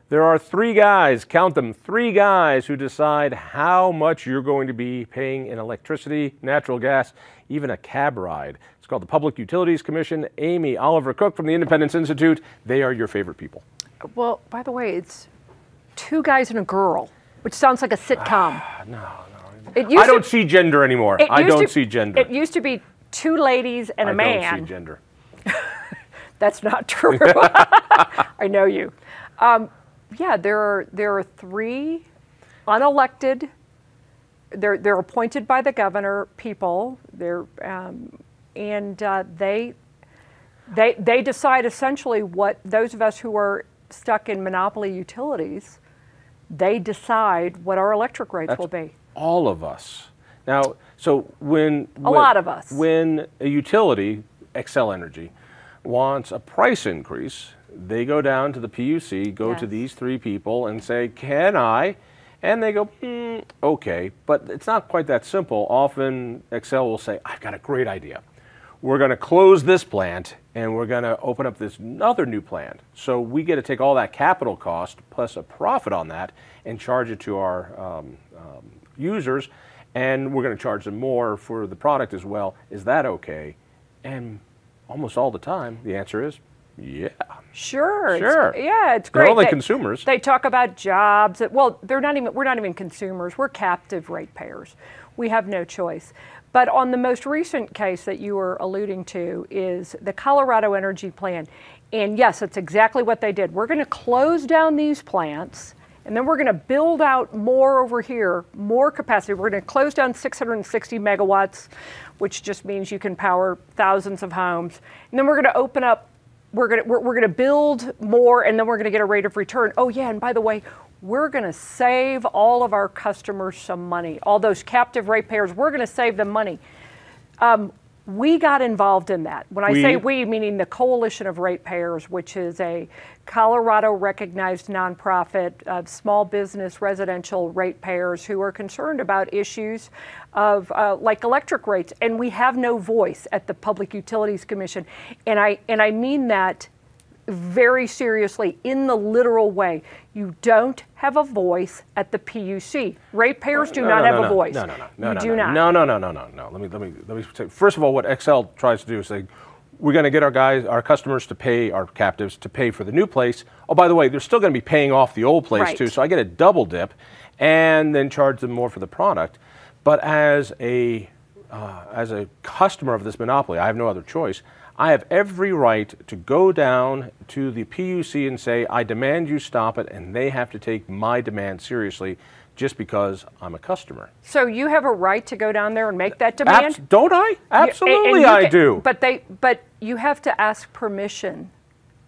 There are three guys, count them, three guys who decide how much you're going to be paying in electricity, natural gas, even a cab ride. It's called the Public Utilities Commission. Amy, Oliver, Cooke from the Independence Institute. They are your favorite people. Well, by the way, it's two guys and a girl, which sounds like a sitcom. No. I don't see gender anymore. I don't see gender. It used to be two ladies and a man. I don't see gender. That's not true. I know you. Yeah, there are three unelected. They're appointed by the governor people. They decide essentially what those of us who are stuck in monopoly utilities. They decide what our electric rates will be. All of us. Now, so when a lot of us, when a utility, Xcel Energy, wants a price increase, they go down to the PUC, go to these three people and say, can I? And they go, okay, but it's not quite that simple. Often Xcel will say, I've got a great idea. We're going to close this plant and we're going to open up this other new plant. So we get to take all that capital cost plus a profit on that and charge it to our users, and we're going to charge them more for the product as well. Is that okay? And almost all the time, the answer is yeah. Sure. It's great. They're only consumers. They talk about jobs. Well, we're not even consumers. We're captive ratepayers. We have no choice. But on the most recent case that you were alluding to is the Colorado Energy Plan. And yes, that's exactly what they did. We're going to close down these plants, and then we're going to build out more over here, more capacity. We're going to close down 660 megawatts, which just means you can power thousands of homes. And then we're going to open up, we're going to build more, and then we're going to get a rate of return. Oh yeah, and by the way, we're going to save all of our customers some money. All those captive ratepayers, we're going to save them money. We got involved in that. When I say we, meaning the Coalition of Ratepayers, which is a Colorado recognized nonprofit of small business residential ratepayers who are concerned about issues of like electric rates. And we have no voice at the Public Utilities Commission. And I mean that very seriously, in the literal way. You don't have a voice at the PUC. Ratepayers do not have a voice. No. Let me say, first of all, what Xcel tries to do is say, we're going to get our customers to pay, our captives to pay for the new place. Oh, by the way, they're still going to be paying off the old place too, so I get a double dip, and then charge them more for the product. But as a customer of this monopoly, I have no other choice. I have every right to go down to the PUC and say, I demand you stop it, and they have to take my demand seriously just because I'm a customer. So you have a right to go down there and make that demand? Don't I? Absolutely I do. But you have to ask permission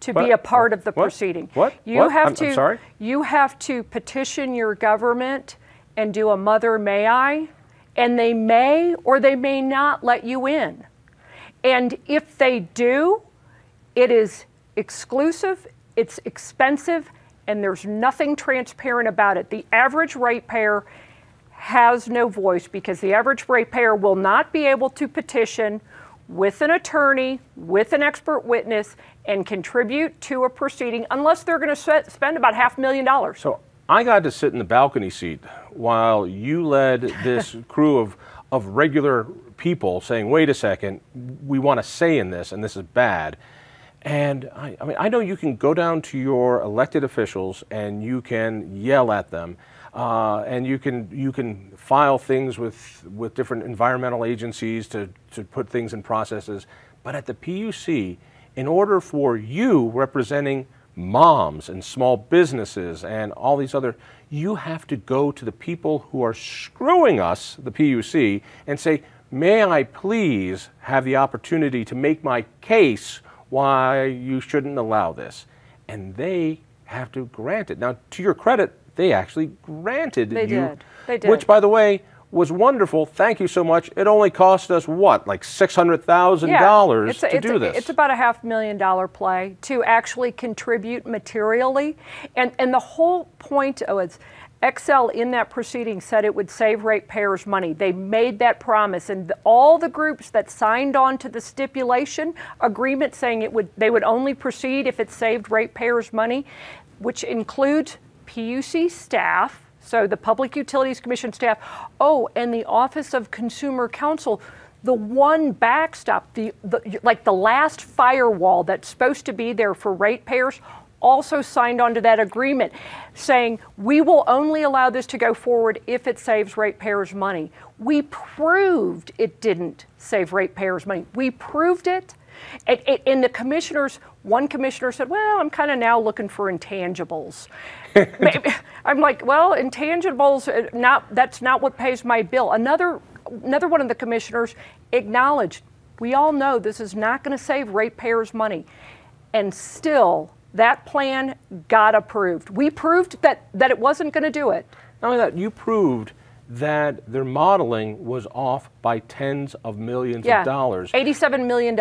to be a part of the proceeding. I'm sorry? You have to petition your government and do a mother may I, and they may or they may not let you in. And if they do, it is exclusive, it's expensive, and there's nothing transparent about it. The average ratepayer has no voice because the average ratepayer will not be able to petition with an attorney, with an expert witness, and contribute to a proceeding unless they're going to spend about $500,000. So I got to sit in the balcony seat while you led this crew of regular people saying, wait a second, we want to say in this, and this is bad. And I mean, I know you can go down to your elected officials and you can yell at them, and you can file things with different environmental agencies to put things in processes. But at the PUC, in order for you representing moms and small businesses and all these other, you have to go to the people who are screwing us, the PUC, and say, may I please have the opportunity to make my case why you shouldn't allow this? And they have to grant it. Now, to your credit, they actually granted you. They did. Which, by the way, was wonderful. Thank you so much. It only cost us, what, like $600,000 to do this? It's about a $500,000 play to actually contribute materially. And the whole point is Xcel in that proceeding said it would save ratepayers money. They made that promise, and all the groups that signed on to the stipulation agreement saying they would only proceed if it saved ratepayers money, which includes PUC staff, so the Public Utilities Commission staff, and the Office of Consumer Counsel, the one backstop, like the last firewall that's supposed to be there for ratepayers, also signed onto that agreement saying we will only allow this to go forward if it saves ratepayers money. We proved it didn't save ratepayers money. We proved it. And the commissioners, one commissioner said, well, I'm kind of now looking for intangibles. I'm like, well, intangibles, that's not what pays my bill. Another one of the commissioners acknowledged, we all know this is not going to save ratepayers money. And still, that plan got approved. We proved that it wasn't going to do it. Not only that, you proved that their modeling was off by tens of millions of dollars. $87 million.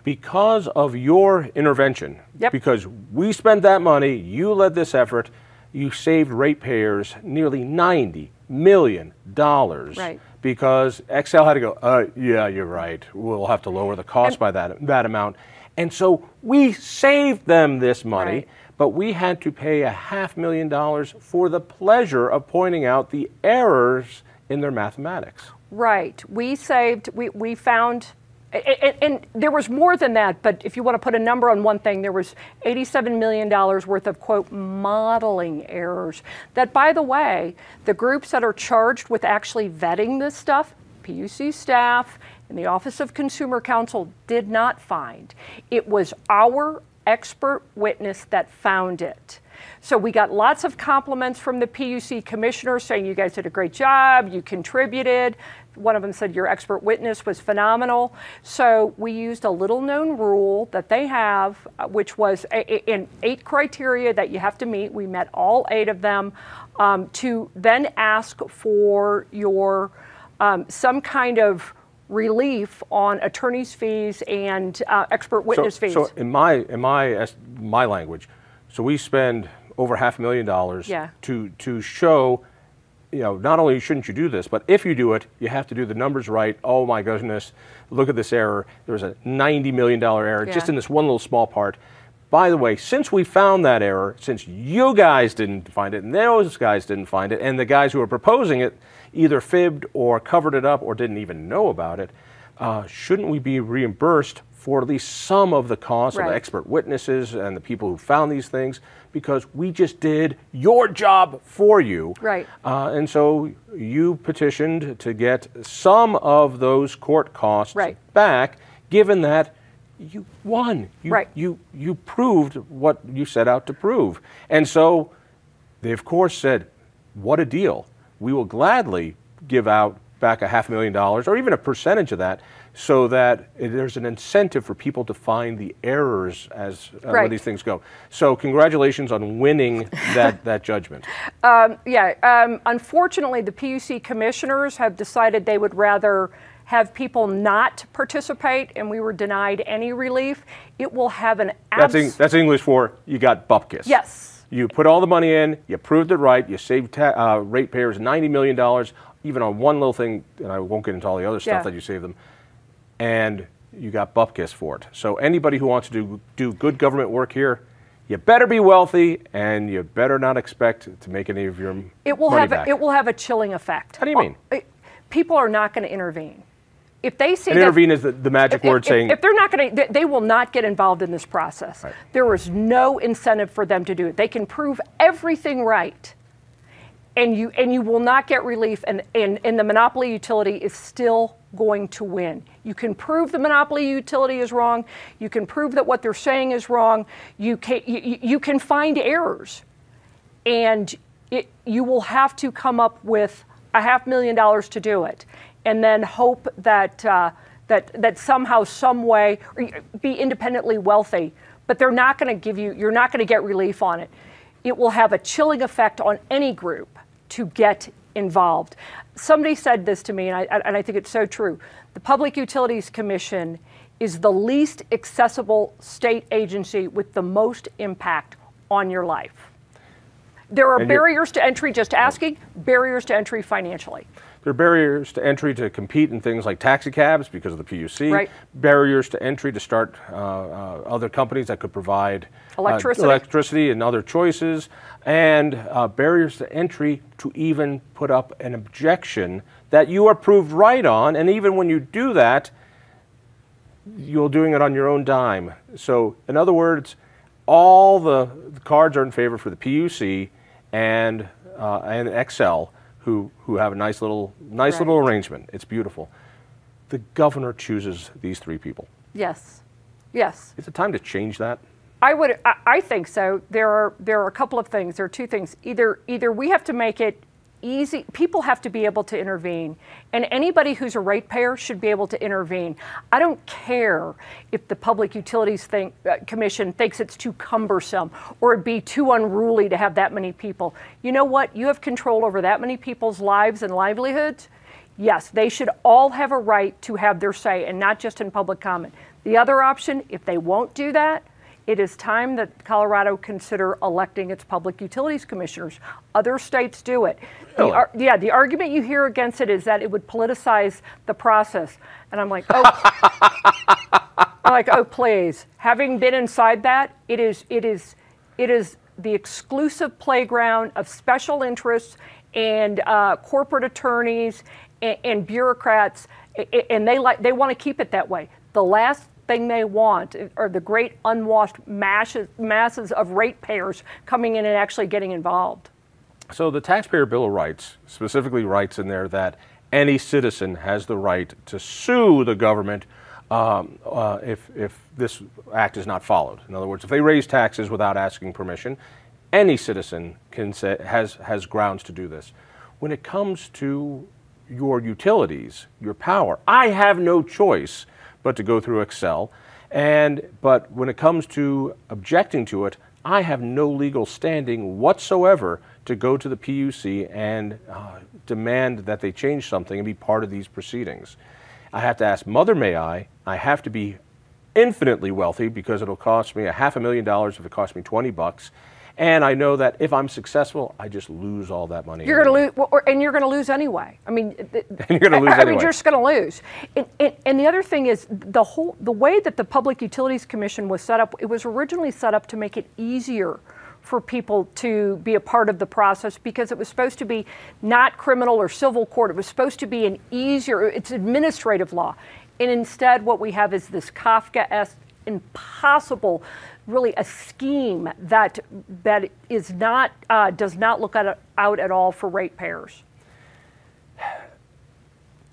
Because of your intervention. Yep. Because we spent that money, you led this effort, you saved ratepayers nearly $90 million. Right. Because Xcel had to go, yeah, you're right, we'll have to lower the cost by that amount. And so we saved them this money. Right. But we had to pay $500,000 for the pleasure of pointing out the errors in their mathematics. Right. We found, and there was more than that, but if you want to put a number on one thing, there was $87 million worth of, quote, modeling errors that, by the way, the groups that are charged with actually vetting this stuff, PUC staff and the Office of Consumer Counsel, did not find. It was our expert witness that found it. So we got lots of compliments from the PUC commissioners saying you guys did a great job, you contributed. One of them said your expert witness was phenomenal. So we used a little known rule that they have, which was in 8 criteria that you have to meet. We met all 8 of them, to then ask for your some kind of relief on attorney's fees and expert witness fees. So in my language, so we spend over $500,000 to show, not only shouldn't you do this, but if you do it, you have to do the numbers right. Oh my goodness, look at this error. There's a $90 million error just in this one little small part. By the way, since we found that error, since you guys didn't find it and those guys didn't find it, and the guys who were proposing it either fibbed or covered it up or didn't even know about it, shouldn't we be reimbursed for at least some of the costs of the expert witnesses and the people who found these things, because we just did your job for you. Right. And so you petitioned to get some of those court costs back, given that you won. You proved what you set out to prove. And so they, of course, said, what a deal. We will gladly give out back $500,000 or even a percentage of that, so that there's an incentive for people to find the errors as when these things go. So congratulations on winning that judgment. Unfortunately, the PUC commissioners have decided they would rather have people not participate, and we were denied any relief. It will have an That's English for you got bupkis. Yes. You put all the money in, you proved it right, you saved ratepayers $90 million, even on one little thing, and I won't get into all the other stuff that you saved them, and you got bupkis for it. So anybody who wants to do good government work here, you better be wealthy, and you better not expect to make any of your money back. It will have a chilling effect. How do you mean? People are not going to intervene. If they see intervene is the magic word saying... If they're not going to, they will not get involved in this process. Right. There is no incentive for them to do it. They can prove everything right, and you will not get relief, and the monopoly utility is still going to win. You can prove the monopoly utility is wrong. You can prove that what they're saying is wrong. You can find errors, and you will have to come up with $500,000 to do it, and then hope that that somehow, some way, or be independently wealthy. But they're not going to give you. You're not going to get relief on it. It will have a chilling effect on any group to get involved. Somebody said this to me, and I think it's so true. The Public Utilities Commission is the least accessible state agency with the most impact on your life. There are barriers to entry, just asking, barriers to entry financially. There are barriers to entry to compete in things like taxi cabs because of the PUC. Right. Barriers to entry to start other companies that could provide electricity and other choices, and barriers to entry to even put up an objection that you are proved right on, and even when you do that, you're doing it on your own dime. So, in other words, all the cards are in favor for the PUC and Xcel, who have a nice little arrangement. It's beautiful. The governor chooses these three people. Yes, yes. Is it time to change that? I think so. There are a couple of things. There are two things. Either we have to make it easy. People have to be able to intervene, and anybody who's a ratepayer should be able to intervene. I don't care if the Public Utilities Commission thinks it's too cumbersome or it'd be too unruly to have that many people. You know what? You have control over that many people's lives and livelihoods. Yes, they should all have a right to have their say, and not just in public comment. The other option, if they won't do that, it is time that Colorado consider electing its public utilities commissioners. Other states do it. Really? The argument you hear against it is that it would politicize the process. And I'm like, oh, please. Having been inside that, it is the exclusive playground of special interests and corporate attorneys and bureaucrats, and they want to keep it that way. The last thing they want are the great unwashed masses of ratepayers coming in and actually getting involved. So the Taxpayer Bill of Rights specifically writes in there that any citizen has the right to sue the government if this act is not followed. In other words, if they raise taxes without asking permission, any citizen can say, has grounds to do this. When it comes to your utilities, your power, I have no choice but to go through Xcel. But when it comes to objecting to it, I have no legal standing whatsoever to go to the PUC and demand that they change something and be part of these proceedings. I have to ask, Mother may I have to be infinitely wealthy because it'll cost me $500,000 if it costs me 20 bucks. And I know that if I'm successful, I just lose all that money. You're going to lose, and you're going to lose anyway. I mean, you're going to lose anyway. You're just going to lose. And the other thing is the way that the Public Utilities Commission was set up. It was originally set up to make it easier for people to be a part of the process because it was supposed to be not criminal or civil court. It was supposed to be an easier. It's administrative law, and instead, what we have is this Kafka-esque, impossible, really a scheme that is not does not look out at all for ratepayers.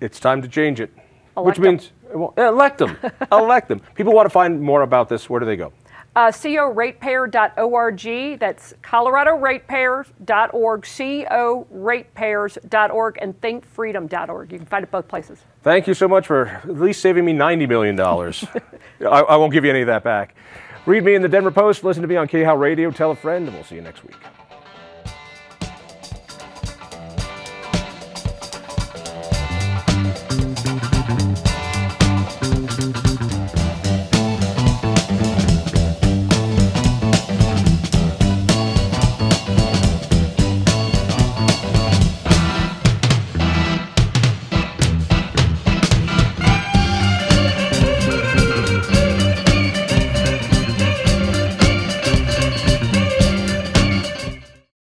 It's time to change it, which means elect them. Elect them. People want to find more about this. Where do they go? CORatepayer.org. That's ColoradoRatepayers.org, CORatepayers.org, and ThinkFreedom.org. You can find it both places. Thank you so much for at least saving me $90 million. I won't give you any of that back. Read me in the Denver Post. Listen to me on KHOW Radio. Tell a friend, and we'll see you next week.